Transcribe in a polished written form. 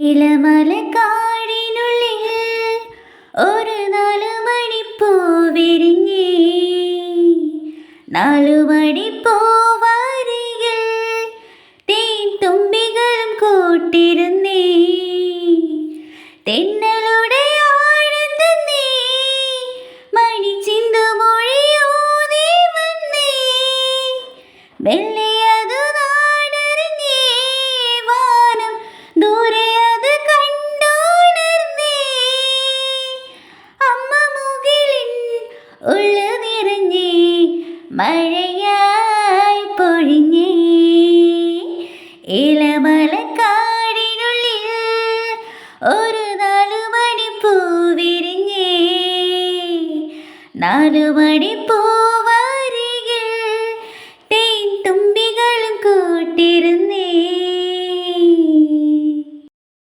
ഇളമലക്കാടിനുള്ളിൽ ഒരു 4 മണിപ്പൂ വിരിഞ്ഞേ. 4 മണിപ്പൂവരികിൽ തേൻ തുമ്പികളും കൂട്ടിരുന്നേ. തെന്നലുടെ ആഴം തന്നേ മണിച്ചിന്തുമൊഴിയൂതി വന്നേ. വെള്ളിയതു നാടറിഞ്ഞേ വാനം ദൂരെ അത് കണ്ടുണർന്നേ. അമ്മ മുകിലിൻ ഉള്ളു നിറഞ്ഞേ മഴയായി പൊഴിഞ്ഞേ. ഇളമലക്കാടിനുള്ളിൽ ഒരു 4 മണിപ്പൂ വിരിഞ്ഞേ. 4 മണിപ്പൂ